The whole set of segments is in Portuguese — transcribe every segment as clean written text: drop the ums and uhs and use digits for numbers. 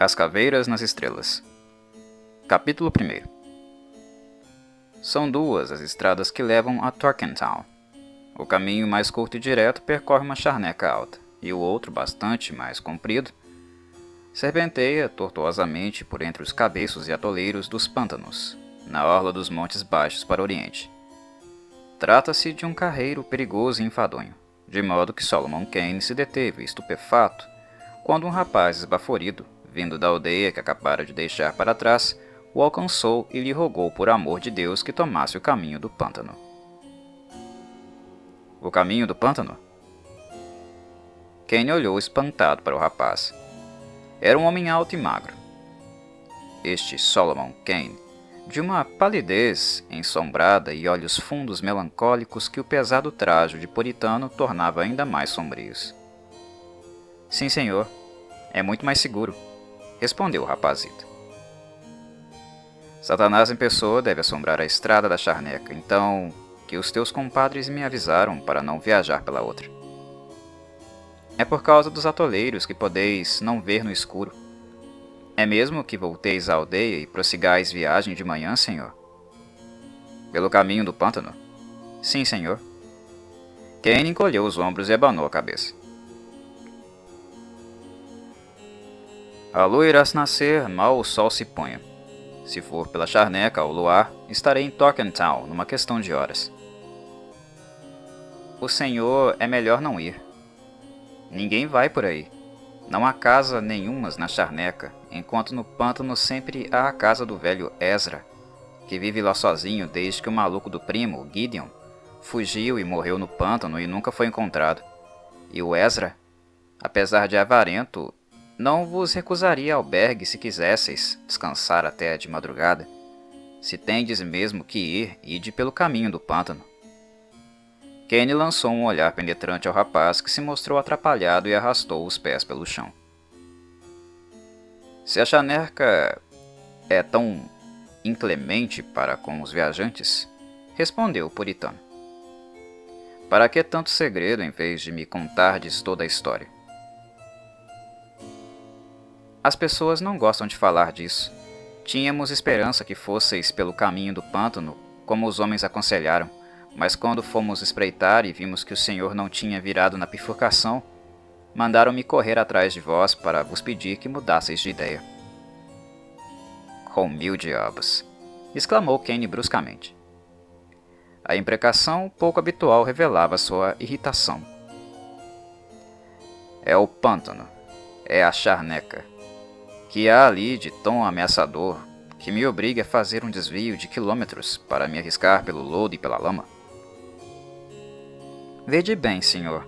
As Caveiras nas Estrelas. Capítulo 1. São duas as estradas que levam a Torkentown. O caminho mais curto e direto percorre uma charneca alta, e o outro, bastante mais comprido, serpenteia tortuosamente por entre os cabeços e atoleiros dos pântanos, na orla dos montes baixos para o oriente. Trata-se de um carreiro perigoso e enfadonho, de modo que Solomon Kane se deteve estupefato quando um rapaz esbaforido, vindo da aldeia que acabara de deixar para trás, o alcançou e lhe rogou por amor de Deus que tomasse o caminho do pântano. O caminho do pântano? Kane olhou espantado para o rapaz. Era um homem alto e magro. Este Solomon Kane, de uma palidez ensombrada e olhos fundos melancólicos que o pesado trajo de puritano tornava ainda mais sombrios. Sim, senhor. É muito mais seguro, respondeu o rapazito. Satanás em pessoa deve assombrar a estrada da charneca, então que os teus compadres me avisaram para não viajar pela outra. É por causa dos atoleiros que podeis não ver no escuro. É mesmo que volteis à aldeia e prossigais viagem de manhã, senhor? Pelo caminho do pântano? Sim, senhor. Kane encolheu os ombros e abanou a cabeça. A lua irá se nascer mal o sol se ponha. Se for pela charneca ou luar, estarei em Torkentown numa questão de horas. O senhor é melhor não ir. Ninguém vai por aí. Não há casa nenhumas na charneca, enquanto no pântano sempre há a casa do velho Ezra, que vive lá sozinho desde que o maluco do primo, Gideon, fugiu e morreu no pântano e nunca foi encontrado. E o Ezra, apesar de avarento, não vos recusaria albergue se quisesseis descansar até de madrugada. Se tendes mesmo que ir, ide pelo caminho do pântano. Kane lançou um olhar penetrante ao rapaz que se mostrou atrapalhado e arrastou os pés pelo chão. Se a charneca é tão inclemente para com os viajantes, respondeu o puritano, para que tanto segredo em vez de me contardes toda a história? As pessoas não gostam de falar disso. Tínhamos esperança que fosseis pelo caminho do pântano, como os homens aconselharam, mas quando fomos espreitar e vimos que o senhor não tinha virado na bifurcação, mandaram-me correr atrás de vós para vos pedir que mudasseis de ideia. Com 1000 diabos! Exclamou Kane bruscamente. A imprecação pouco habitual revelava sua irritação. É o pântano. É a charneca. Que há ali de tão ameaçador que me obriga a fazer um desvio de quilômetros para me arriscar pelo lodo e pela lama? Vede bem, senhor,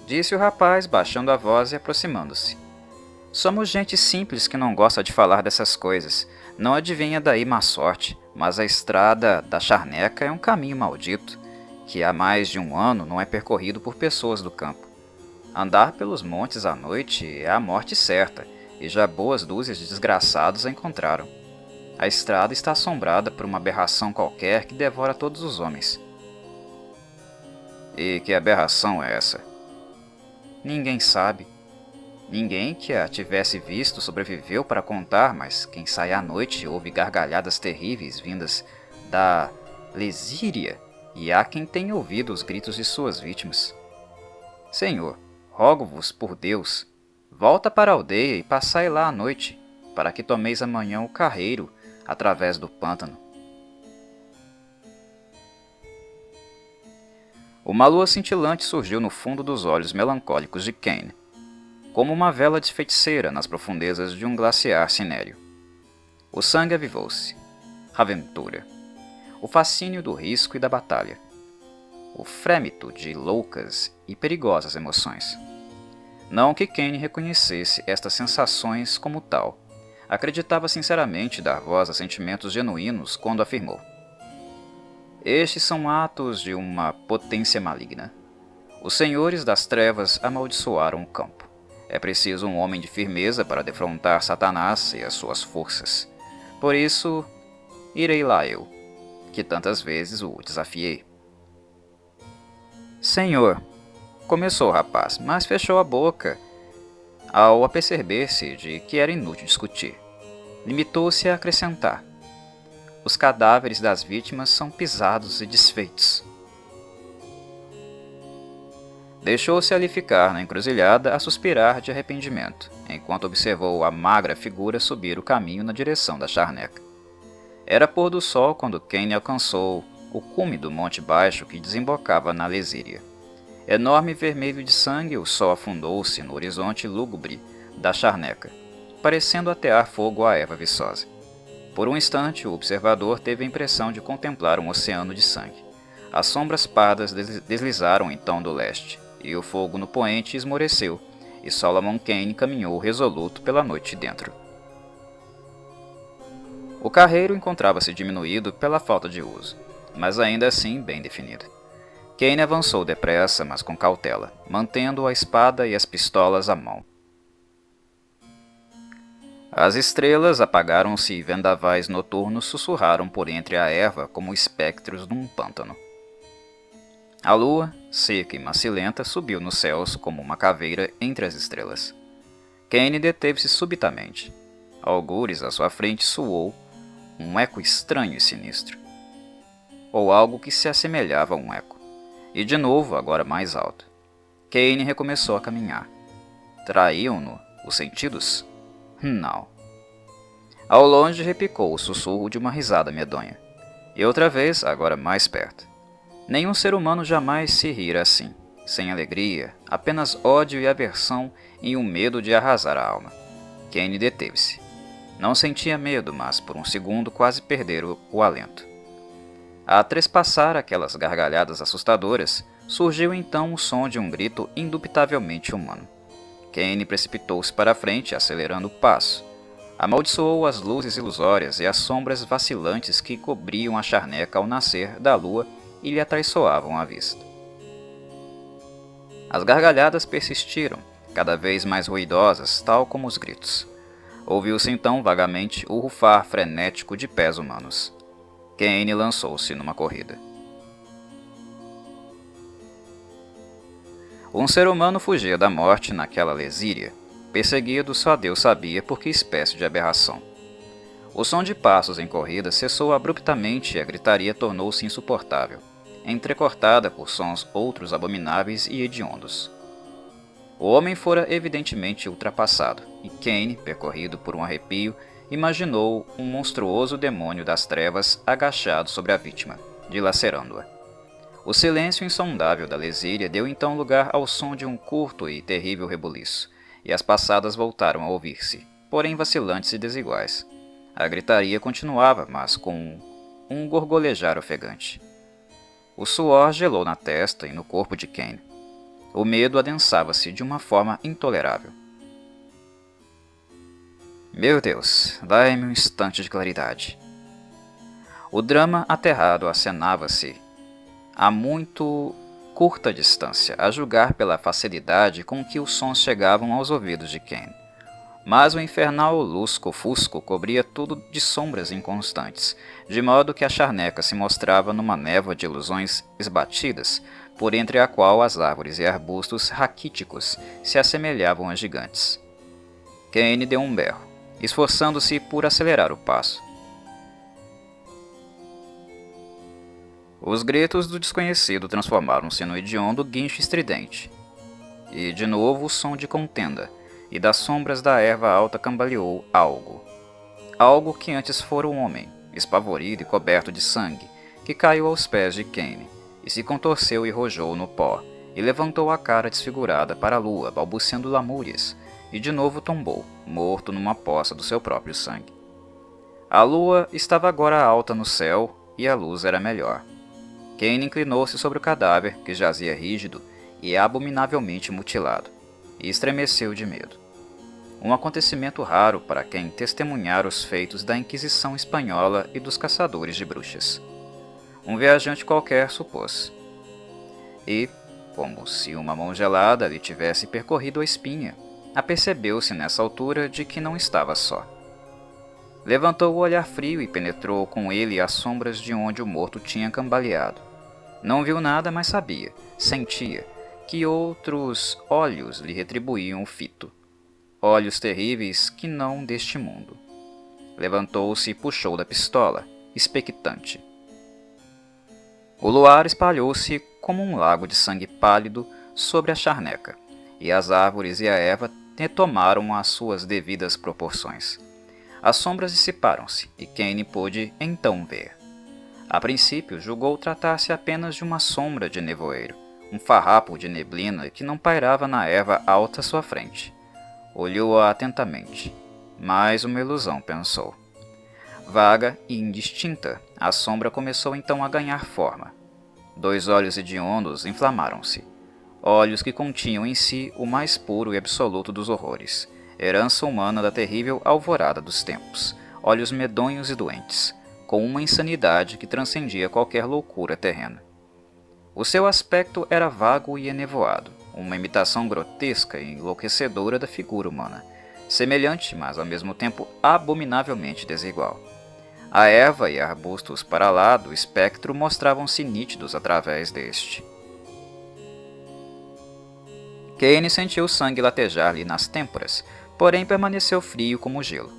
disse o rapaz, baixando a voz e aproximando-se. Somos gente simples que não gosta de falar dessas coisas. Não adivinha daí má sorte, mas a estrada da charneca é um caminho maldito, que há mais de um ano não é percorrido por pessoas do campo. Andar pelos montes à noite é a morte certa, e já boas dúzias de desgraçados a encontraram. A estrada está assombrada por uma aberração qualquer que devora todos os homens. E que aberração é essa? Ninguém sabe. Ninguém que a tivesse visto sobreviveu para contar, mas quem sai à noite ouve gargalhadas terríveis vindas da Lesíria, e há quem tenha ouvido os gritos de suas vítimas. Senhor, rogo-vos por Deus, volta para a aldeia e passai lá à noite, para que tomeis amanhã o carreiro através do pântano. Uma lua cintilante surgiu no fundo dos olhos melancólicos de Kane, como uma vela de feiticeira nas profundezas de um glaciar cinério. O sangue avivou-se. A aventura. O fascínio do risco e da batalha. O frêmito de loucas e perigosas emoções. Não que Kane reconhecesse estas sensações como tal. Acreditava sinceramente dar voz a sentimentos genuínos quando afirmou: estes são atos de uma potência maligna. Os senhores das trevas amaldiçoaram o campo. É preciso um homem de firmeza para defrontar Satanás e as suas forças. Por isso, irei lá eu, que tantas vezes o desafiei. Senhor, começou o rapaz, mas fechou a boca Ao aperceber-se de que era inútil discutir, limitou-se a acrescentar: os cadáveres das vítimas são pisados e desfeitos. Deixou-se ali ficar na encruzilhada a suspirar de arrependimento, enquanto observou a magra figura subir o caminho na direção da charneca. Era pôr do sol quando Kane alcançou o cume do monte baixo que desembocava na Lesíria. Enorme vermelho de sangue, o sol afundou-se no horizonte lúgubre da charneca, parecendo atear fogo à erva viçosa. Por um instante, o observador teve a impressão de contemplar um oceano de sangue. As sombras pardas deslizaram então do leste, e o fogo no poente esmoreceu, e Solomon Kane caminhou resoluto pela noite dentro. O carreiro encontrava-se diminuído pela falta de uso, mas ainda assim bem definido. Kane avançou depressa, mas com cautela, mantendo a espada e as pistolas à mão. As estrelas apagaram-se e vendavais noturnos sussurraram por entre a erva como espectros num pântano. A lua, seca e macilenta, subiu nos céus como uma caveira entre as estrelas. Kane deteve-se subitamente. Algures à sua frente soou um eco estranho e sinistro, ou algo que se assemelhava a um eco, e de novo, agora mais alto. Kane recomeçou a caminhar. Traíam-no os sentidos? Não. Ao longe repicou o sussurro de uma risada medonha, e outra vez, agora mais perto. Nenhum ser humano jamais se rira assim, sem alegria, apenas ódio e aversão e um medo de arrasar a alma. Kane deteve-se. Não sentia medo, mas por um segundo quase perdera o alento. A trespassar aquelas gargalhadas assustadoras, surgiu então o som de um grito indubitavelmente humano. Kane precipitou-se para a frente, acelerando o passo. Amaldiçoou as luzes ilusórias e as sombras vacilantes que cobriam a charneca ao nascer da lua e lhe atraiçoavam a vista. As gargalhadas persistiram, cada vez mais ruidosas, tal como os gritos. Ouviu-se então vagamente o rufar frenético de pés humanos. Kane lançou-se numa corrida. Um ser humano fugia da morte naquela Lesíria, perseguido só Deus sabia por que espécie de aberração. O som de passos em corrida cessou abruptamente e a gritaria tornou-se insuportável, entrecortada por sons outros abomináveis e hediondos. O homem fora evidentemente ultrapassado, e Kane, percorrido por um arrepio, imaginou um monstruoso demônio das trevas agachado sobre a vítima, dilacerando-a. O silêncio insondável da Lesíria deu então lugar ao som de um curto e terrível rebuliço, e as passadas voltaram a ouvir-se, porém vacilantes e desiguais. A gritaria continuava, mas com um gorgolejar ofegante. O suor gelou na testa e no corpo de Kane. O medo adensava-se de uma forma intolerável. Meu Deus, dai-me um instante de claridade. O drama aterrado acenava-se a muito curta distância, a julgar pela facilidade com que os sons chegavam aos ouvidos de Kane. Mas o infernal lusco-fusco cobria tudo de sombras inconstantes, de modo que a charneca se mostrava numa névoa de ilusões esbatidas, por entre a qual as árvores e arbustos raquíticos se assemelhavam a gigantes. Kane deu um berro, esforçando-se por acelerar o passo. Os gritos do desconhecido transformaram-se no hediondo guincho estridente. E de novo o som de contenda, e das sombras da erva alta cambaleou algo. Algo que antes fora um homem, espavorido e coberto de sangue, que caiu aos pés de Kane, e se contorceu e rojou no pó, e levantou a cara desfigurada para a lua, balbuciando lamúrias, e de novo tombou, morto numa poça do seu próprio sangue. A lua estava agora alta no céu, e a luz era melhor. Kane inclinou-se sobre o cadáver, que jazia rígido e abominavelmente mutilado, e estremeceu de medo. Um acontecimento raro para quem testemunhara os feitos da Inquisição Espanhola e dos caçadores de bruxas. Um viajante qualquer supôs. E, como se uma mão gelada lhe tivesse percorrido a espinha, apercebeu-se nessa altura de que não estava só. Levantou o olhar frio e penetrou com ele as sombras de onde o morto tinha cambaleado. Não viu nada, mas sabia, sentia, que outros olhos lhe retribuíam o fito. olhos terríveis que não deste mundo. Levantou-se e puxou da pistola, expectante. O luar espalhou-se como um lago de sangue pálido sobre a charneca, e as árvores e a erva retomaram as suas devidas proporções. As sombras dissiparam-se, e Kane pôde então ver. A princípio, julgou tratar-se apenas de uma sombra de nevoeiro, um farrapo de neblina que não pairava na erva alta à sua frente. Olhou-a atentamente. Mais uma ilusão, pensou. Vaga e indistinta, a sombra começou então a ganhar forma. 2 olhos hediondos inflamaram-se. Olhos que continham em si o mais puro e absoluto dos horrores, herança humana da terrível alvorada dos tempos, olhos medonhos e doentes, com uma insanidade que transcendia qualquer loucura terrena. O seu aspecto era vago e enevoado, uma imitação grotesca e enlouquecedora da figura humana, semelhante, mas ao mesmo tempo abominavelmente desigual. A erva e arbustos para lá do espectro mostravam-se nítidos através deste. Kane sentiu o sangue latejar-lhe nas têmporas, porém permaneceu frio como gelo.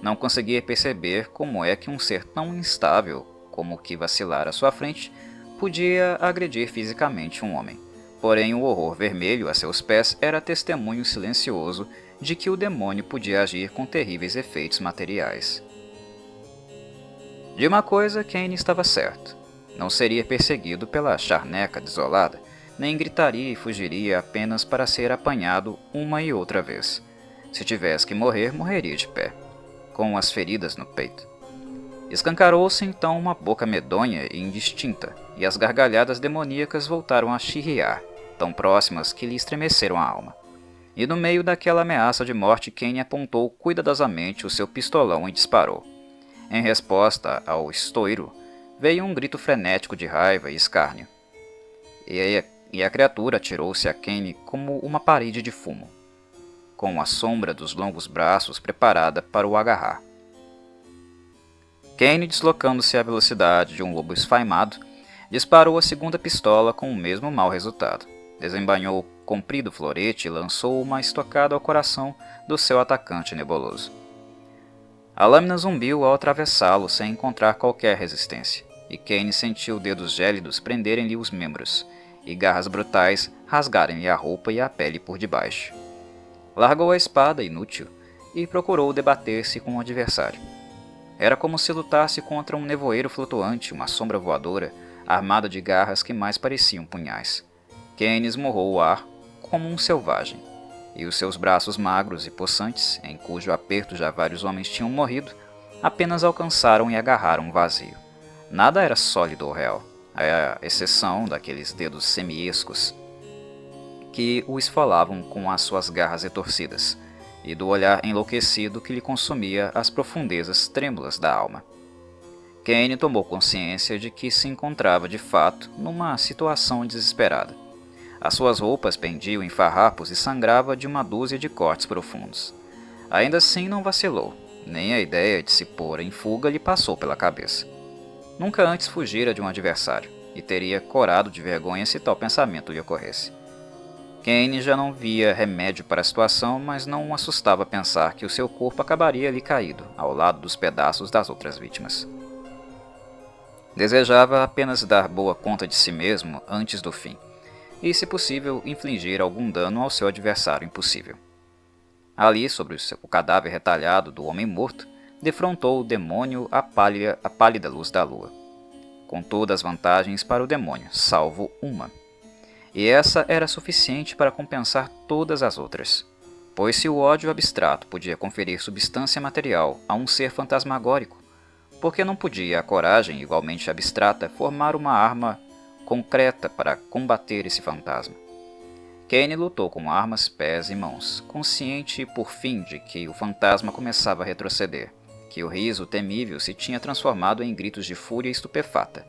Não conseguia perceber como é que um ser tão instável como o que vacilara à sua frente podia agredir fisicamente um homem. Porém, o horror vermelho a seus pés era testemunho silencioso de que o demônio podia agir com terríveis efeitos materiais. De uma coisa, Kane estava certo. Não seria perseguido pela charneca desolada, nem gritaria e fugiria apenas para ser apanhado uma e outra vez. Se tivesse que morrer, morreria de pé, com as feridas no peito. Escancarou-se então uma boca medonha e indistinta, e as gargalhadas demoníacas voltaram a chirriar, tão próximas que lhe estremeceram a alma. E no meio daquela ameaça de morte, Kane apontou cuidadosamente o seu pistolão e disparou. Em resposta ao estouro, veio um grito frenético de raiva e escárnio. E a criatura atirou-se a Kane como uma parede de fumo, com a sombra dos longos braços preparada para o agarrar. Kane, deslocando-se à velocidade de um lobo esfaimado, disparou a segunda pistola com o mesmo mau resultado. Desembainhou o comprido florete e lançou uma estocada ao coração do seu atacante nebuloso. A lâmina zumbiu ao atravessá-lo sem encontrar qualquer resistência, e Kane sentiu dedos gélidos prenderem-lhe os membros, e garras brutais rasgarem-lhe a roupa e a pele por debaixo. Largou a espada inútil e procurou debater-se com o adversário. Era como se lutasse contra um nevoeiro flutuante, uma sombra voadora, armada de garras que mais pareciam punhais. Kane esmurrou o ar como um selvagem, e os seus braços magros e possantes, em cujo aperto já vários homens tinham morrido, apenas alcançaram e agarraram o vazio. Nada era sólido ou real, à exceção daqueles dedos semiescos que o esfolavam com as suas garras retorcidas, e do olhar enlouquecido que lhe consumia as profundezas trêmulas da alma. Kane tomou consciência de que se encontrava de fato numa situação desesperada. As suas roupas pendiam em farrapos e sangrava de uma dúzia de cortes profundos. Ainda assim não vacilou, nem a ideia de se pôr em fuga lhe passou pela cabeça. Nunca antes fugira de um adversário, e teria corado de vergonha se tal pensamento lhe ocorresse. Kane já não via remédio para a situação, mas não o assustava pensar que o seu corpo acabaria ali caído, ao lado dos pedaços das outras vítimas. Desejava apenas dar boa conta de si mesmo antes do fim, e, se possível, infligir algum dano ao seu adversário impossível. Ali, sobre o cadáver retalhado do homem morto, defrontou o demônio a pálida luz da lua, com todas as vantagens para o demônio, salvo uma. E essa era suficiente para compensar todas as outras, pois se o ódio abstrato podia conferir substância material a um ser fantasmagórico, por que não podia a coragem igualmente abstrata formar uma arma concreta para combater esse fantasma? Kane lutou com armas, pés e mãos, consciente por fim de que o fantasma começava a retroceder, que o riso temível se tinha transformado em gritos de fúria estupefata,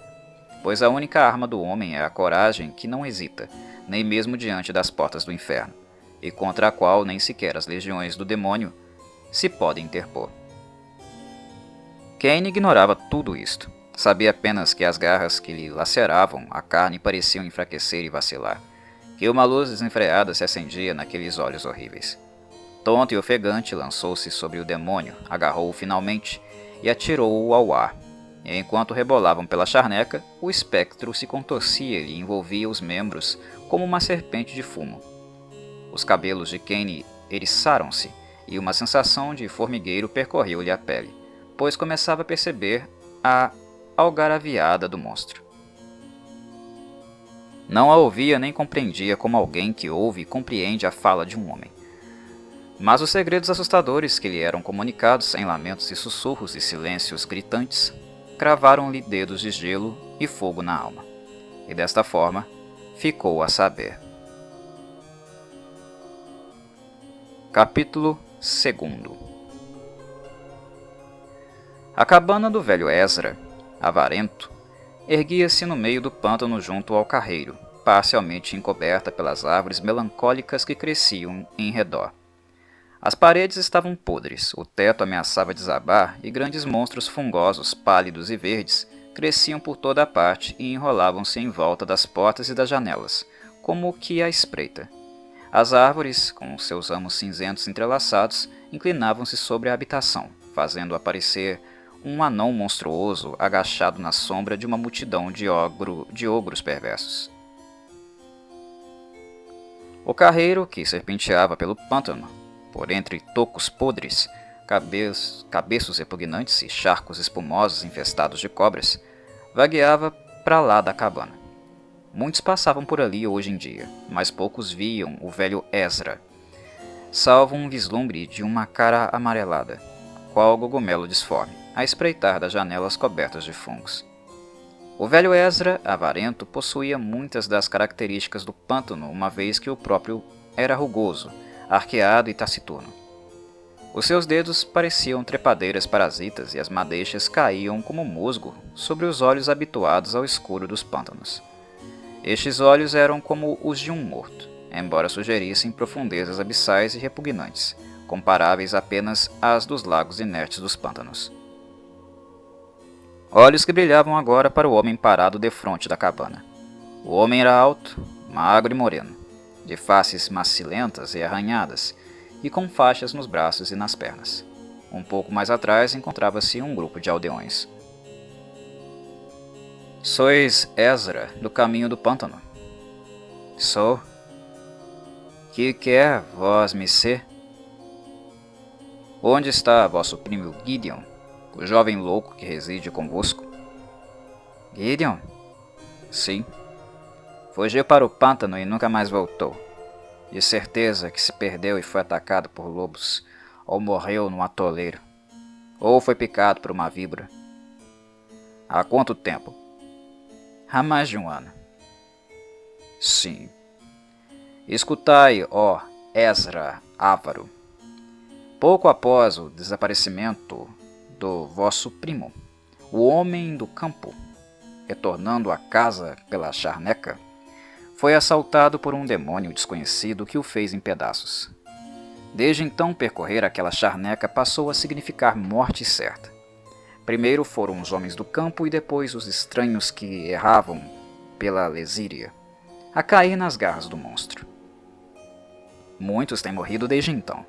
pois a única arma do homem é a coragem que não hesita, nem mesmo diante das portas do inferno, e contra a qual nem sequer as legiões do demônio se podem interpor. Kane ignorava tudo isto. Sabia apenas que as garras que lhe laceravam a carne pareciam enfraquecer e vacilar, que uma luz desenfreada se acendia naqueles olhos horríveis. Tonto e ofegante, lançou-se sobre o demônio, agarrou-o finalmente e atirou-o ao ar. E enquanto rebolavam pela charneca, o espectro se contorcia e envolvia os membros como uma serpente de fumo. Os cabelos de Kane eriçaram-se e uma sensação de formigueiro percorreu-lhe a pele, pois começava a perceber a algaraviada do monstro. Não a ouvia nem compreendia como alguém que ouve e compreende a fala de um homem. Mas os segredos assustadores que lhe eram comunicados em lamentos e sussurros e silêncios gritantes cravaram-lhe dedos de gelo e fogo na alma. E desta forma, ficou a saber. Capítulo 2. A cabana do velho Ezra, avarento, erguia-se no meio do pântano junto ao carreiro, parcialmente encoberta pelas árvores melancólicas que cresciam em redor. As paredes estavam podres, o teto ameaçava desabar e grandes monstros fungosos, pálidos e verdes, cresciam por toda a parte e enrolavam-se em volta das portas e das janelas, como que à espreita. As árvores, com seus ramos cinzentos entrelaçados, inclinavam-se sobre a habitação, fazendo aparecer um anão monstruoso agachado na sombra de uma multidão de ogros perversos. O carreiro, que serpenteava pelo pântano, por entre tocos podres, cabeços repugnantes e charcos espumosos infestados de cobras, vagueava para lá da cabana. Muitos passavam por ali hoje em dia, mas poucos viam o velho Ezra, salvo um vislumbre de uma cara amarelada, qual cogumelo disforme, a espreitar das janelas cobertas de fungos. O velho Ezra, avarento, possuía muitas das características do pântano, uma vez que o próprio era rugoso, arqueado e taciturno. Os seus dedos pareciam trepadeiras parasitas e as madeixas caíam como musgo sobre os olhos habituados ao escuro dos pântanos. Estes olhos eram como os de um morto, embora sugerissem profundezas abissais e repugnantes, comparáveis apenas às dos lagos inertes dos pântanos. Olhos que brilhavam agora para o homem parado defronte da cabana. O homem era alto, magro e moreno, de faces macilentas e arranhadas, e com faixas nos braços e nas pernas. Um pouco mais atrás encontrava-se um grupo de aldeões. Sois Ezra, do caminho do pântano? Sou. Que quer vós me ser? Onde está vosso primo Gideon, o jovem louco que reside convosco? Gideon? Sim. Fugiu para o pântano e nunca mais voltou. De certeza que se perdeu e foi atacado por lobos, ou morreu num atoleiro, ou foi picado por uma víbora. Há quanto tempo? Há mais de um ano. Sim. Escutai, ó Ezra Ávaro. Pouco após o desaparecimento do vosso primo, o homem do campo, retornando à casa pela charneca, foi assaltado por um demônio desconhecido que o fez em pedaços. Desde então, percorrer aquela charneca passou a significar morte certa. Primeiro foram os homens do campo e depois os estranhos que erravam pela Lesíria, a cair nas garras do monstro. Muitos têm morrido desde então.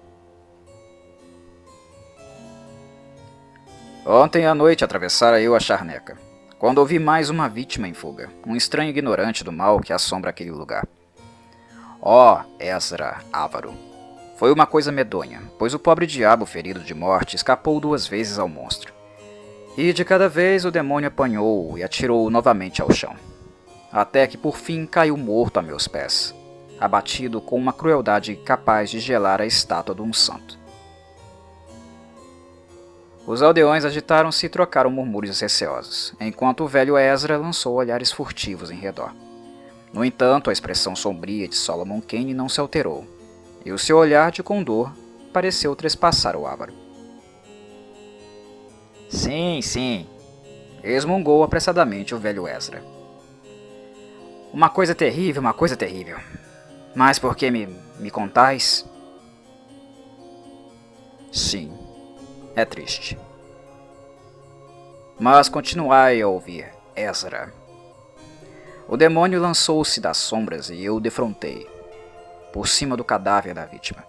Ontem à noite atravessara eu a charneca, quando ouvi mais uma vítima em fuga, um estranho ignorante do mal que assombra aquele lugar. Ó Ezra Ávaro! Foi uma coisa medonha, pois o pobre diabo ferido de morte escapou 2 vezes ao monstro. E de cada vez o demônio apanhou-o e atirou-o novamente ao chão. Até que por fim caiu morto a meus pés, abatido com uma crueldade capaz de gelar a estátua de um santo. Os aldeões agitaram-se e trocaram murmúrios receosos, enquanto o velho Ezra lançou olhares furtivos em redor. No entanto, a expressão sombria de Solomon Kane não se alterou, e o seu olhar de condor pareceu trespassar o ávaro. Sim, resmungou apressadamente o velho Ezra. Uma coisa terrível. Mas por que me contais? Sim, é triste. Mas continuai a ouvir, Ezra. O demônio lançou-se das sombras e eu o defrontei, por cima do cadáver da vítima.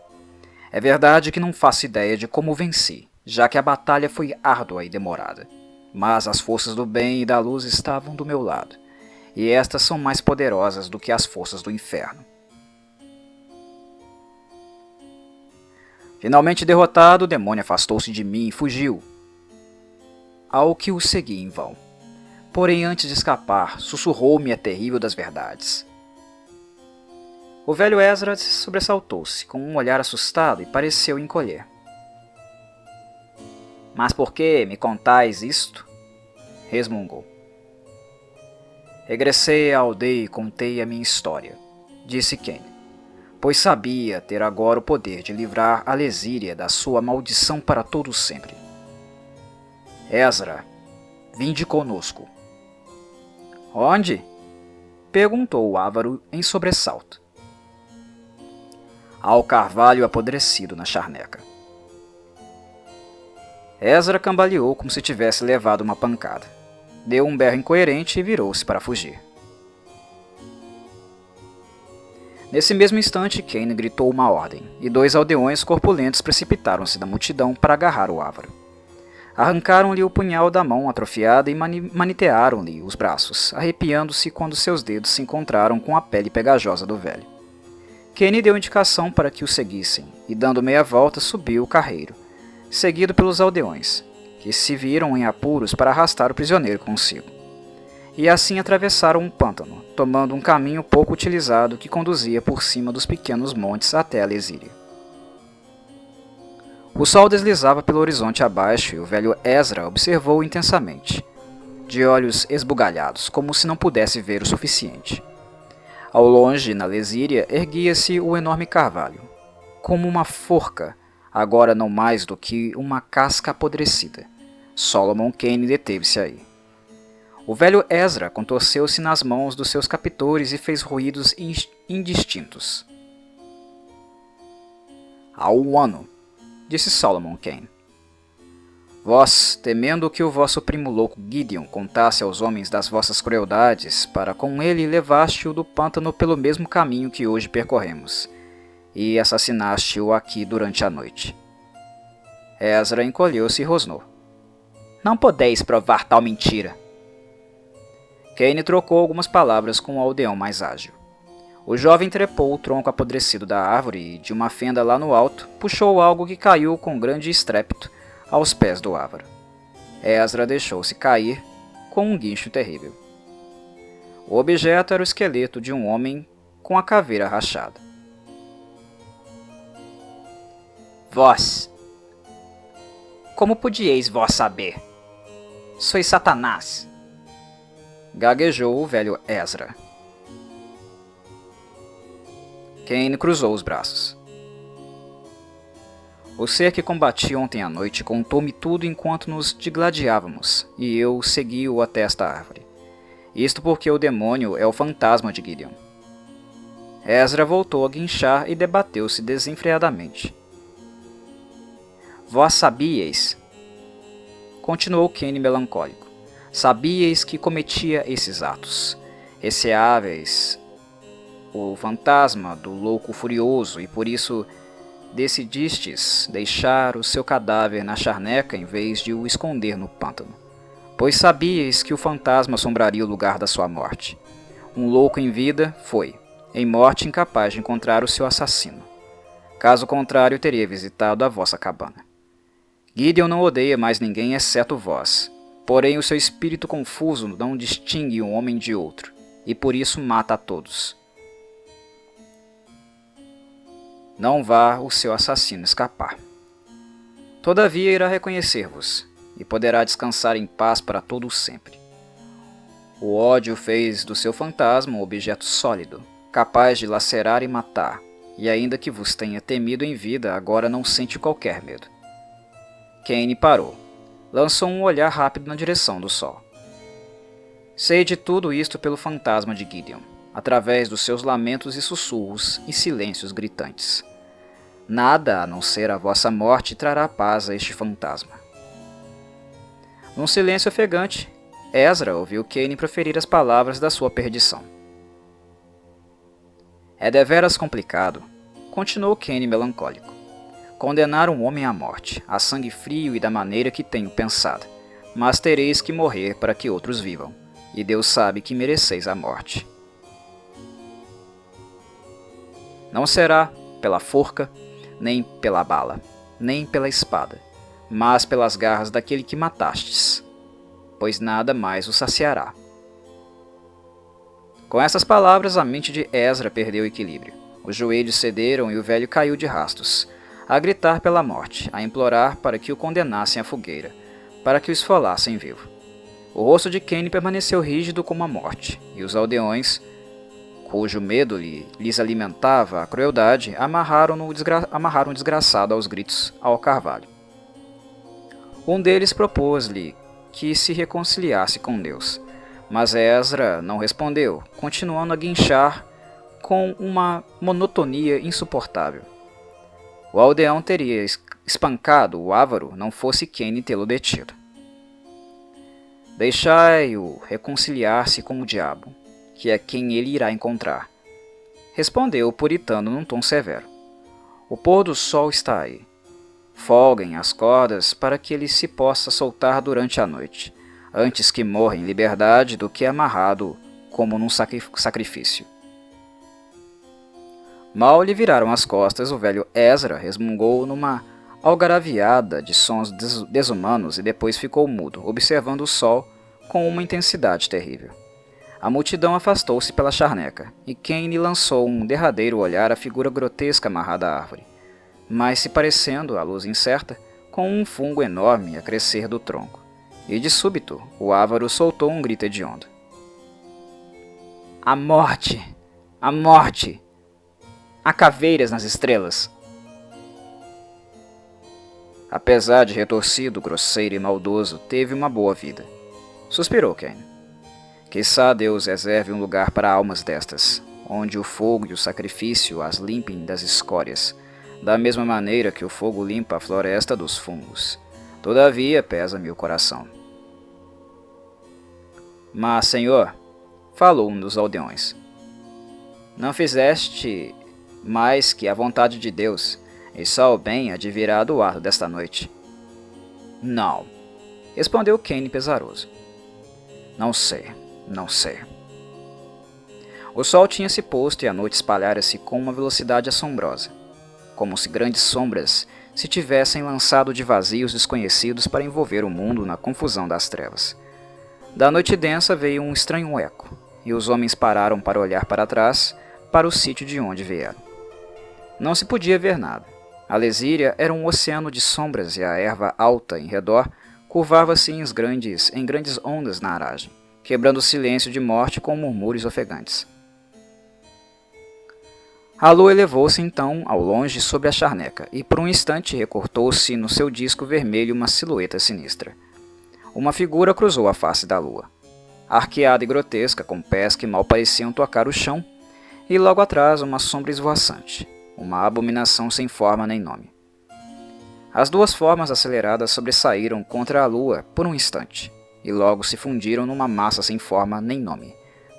É verdade que não faço ideia de como venci, já que a batalha foi árdua e demorada. Mas as forças do bem e da luz estavam do meu lado, e estas são mais poderosas do que as forças do inferno. Finalmente derrotado, o demônio afastou-se de mim e fugiu, ao que o segui em vão. Porém, antes de escapar, sussurrou-me a terrível das verdades. O velho Esdras sobressaltou-se, com um olhar assustado, e pareceu encolher. Mas por que me contais isto? Resmungou. Regressei à aldeia e contei a minha história, disse Cain, pois sabia ter agora o poder de livrar a Lesíria da sua maldição para todo sempre. Ezra, vinde conosco. Onde? Perguntou o avaro em sobressalto. Ao carvalho apodrecido na charneca. Ezra cambaleou como se tivesse levado uma pancada. Deu um berro incoerente e virou-se para fugir. Nesse mesmo instante, Cain gritou uma ordem, e 2 aldeões corpulentos precipitaram-se da multidão para agarrar o avaro. Arrancaram-lhe o punhal da mão atrofiada e manitearam-lhe os braços, arrepiando-se quando seus dedos se encontraram com a pele pegajosa do velho. Cain deu indicação para que o seguissem, e dando meia volta subiu o carreiro, seguido pelos aldeões, que se viram em apuros para arrastar o prisioneiro consigo. E assim atravessaram um pântano, tomando um caminho pouco utilizado que conduzia por cima dos pequenos montes até a Lesíria. O sol deslizava pelo horizonte abaixo e o velho Ezra observou intensamente, de olhos esbugalhados, como se não pudesse ver o suficiente. Ao longe, na Lesíria, erguia-se o enorme carvalho, como uma forca, agora não mais do que uma casca apodrecida. Solomon Kane deteve-se aí. O velho Ezra contorceu-se nas mãos dos seus captores e fez ruídos indistintos. Há um ano, disse Solomon Kane. Vós, temendo que o vosso primo louco Gideon contasse aos homens das vossas crueldades, para com ele levaste-o do pântano pelo mesmo caminho que hoje percorremos, e assassinaste-o aqui durante a noite. Ezra encolheu-se e rosnou. Não podeis provar tal mentira. Cain trocou algumas palavras com o aldeão mais ágil. O jovem trepou o tronco apodrecido da árvore e, de uma fenda lá no alto, puxou algo que caiu com grande estrépito aos pés do avaro. Ezra deixou-se cair com um guincho terrível. O objeto era o esqueleto de um homem com a caveira rachada. Vós! Como podieis vós saber? Sois Satanás! Gaguejou o velho Ezra. Cain cruzou os braços. O ser que combati ontem à noite contou-me tudo enquanto nos digladiávamos, e eu segui-o até esta árvore. Isto porque o demônio é o fantasma de Gideon. Ezra voltou a guinchar e debateu-se desenfreadamente. Vós sabíeis, continuou Cain melancólico, sabíeis que cometia esses atos, receáveis o fantasma do louco furioso, e por isso decidistes deixar o seu cadáver na charneca em vez de o esconder no pântano, pois sabíeis que o fantasma assombraria o lugar da sua morte. Um louco em vida foi, em morte, incapaz de encontrar o seu assassino. Caso contrário, teria visitado a vossa cabana. Gideon não odeia mais ninguém exceto vós, porém o seu espírito confuso não distingue um homem de outro, e por isso mata a todos. Não vá o seu assassino escapar. Todavia irá reconhecer-vos, e poderá descansar em paz para todo o sempre. O ódio fez do seu fantasma um objeto sólido, capaz de lacerar e matar, e ainda que vos tenha temido em vida, agora não sente qualquer medo. Cain parou. Lançou um olhar rápido na direção do sol. Sei de tudo isto pelo fantasma de Gideon, através dos seus lamentos e sussurros e silêncios gritantes. Nada a não ser a vossa morte trará paz a este fantasma. Num silêncio ofegante, Ezra ouviu Cain proferir as palavras da sua perdição. É deveras complicado, continuou Cain melancólico. Condenaram um homem à morte, a sangue frio e da maneira que tenho pensado, mas tereis que morrer para que outros vivam, e Deus sabe que mereceis a morte. Não será pela forca, nem pela bala, nem pela espada, mas pelas garras daquele que matastes, pois nada mais o saciará. Com essas palavras, a mente de Ezra perdeu o equilíbrio. Os joelhos cederam e o velho caiu de rastos, a gritar pela morte, a implorar para que o condenassem à fogueira, para que o esfolassem vivo. O rosto de Cain permaneceu rígido como a morte, e os aldeões, cujo medo lhes alimentava a crueldade, amarraram o desgraçado aos gritos ao carvalho. Um deles propôs-lhe que se reconciliasse com Deus, mas Ezra não respondeu, continuando a guinchar com uma monotonia insuportável. O aldeão teria espancado o avaro não fosse Cain tê-lo detido. Deixai-o reconciliar-se com o diabo, que é quem ele irá encontrar, respondeu o puritano num tom severo. O pôr do sol está aí. Folguem as cordas para que ele se possa soltar durante a noite, antes que morra em liberdade do que amarrado como num sacrifício. Mal lhe viraram as costas, o velho Ezra resmungou numa algaraviada de sons desumanos e depois ficou mudo, observando o sol com uma intensidade terrível. A multidão afastou-se pela charneca, e Cain lançou um derradeiro olhar à figura grotesca amarrada à árvore, mas se parecendo, à luz incerta, com um fungo enorme a crescer do tronco. E de súbito, o avaro soltou um grito hediondo. A morte! A morte! Há caveiras nas estrelas! Apesar de retorcido, grosseiro e maldoso, teve uma boa vida. Suspirou Cain. Quiçá Deus reserve um lugar para almas destas, onde o fogo e o sacrifício as limpem das escórias, da mesma maneira que o fogo limpa a floresta dos fungos. Todavia pesa-me o coração. Mas, Senhor, falou um dos aldeões, não fizeste mais que a vontade de Deus, e só o bem advirá do ato desta noite. Não, respondeu Cain pesaroso. Não sei. O sol tinha se posto e a noite espalhara-se com uma velocidade assombrosa, como se grandes sombras se tivessem lançado de vazios desconhecidos para envolver o mundo na confusão das trevas. Da noite densa veio um estranho eco, e os homens pararam para olhar para trás, para o sítio de onde vieram. Não se podia ver nada. A Lesíria era um oceano de sombras e a erva alta em redor curvava-se em grandes ondas na aragem, quebrando o silêncio de morte com murmúrios ofegantes. A lua elevou-se então ao longe sobre a charneca, e por um instante recortou-se no seu disco vermelho uma silhueta sinistra. Uma figura cruzou a face da lua, arqueada e grotesca, com pés que mal pareciam tocar o chão, e logo atrás uma sombra esvoaçante, uma abominação sem forma nem nome. As duas formas aceleradas sobressaíram contra a lua por um instante, e logo se fundiram numa massa sem forma nem nome,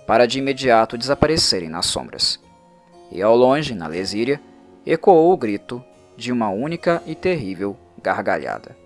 para de imediato desaparecerem nas sombras. E ao longe, na Lesíria, ecoou o grito de uma única e terrível gargalhada.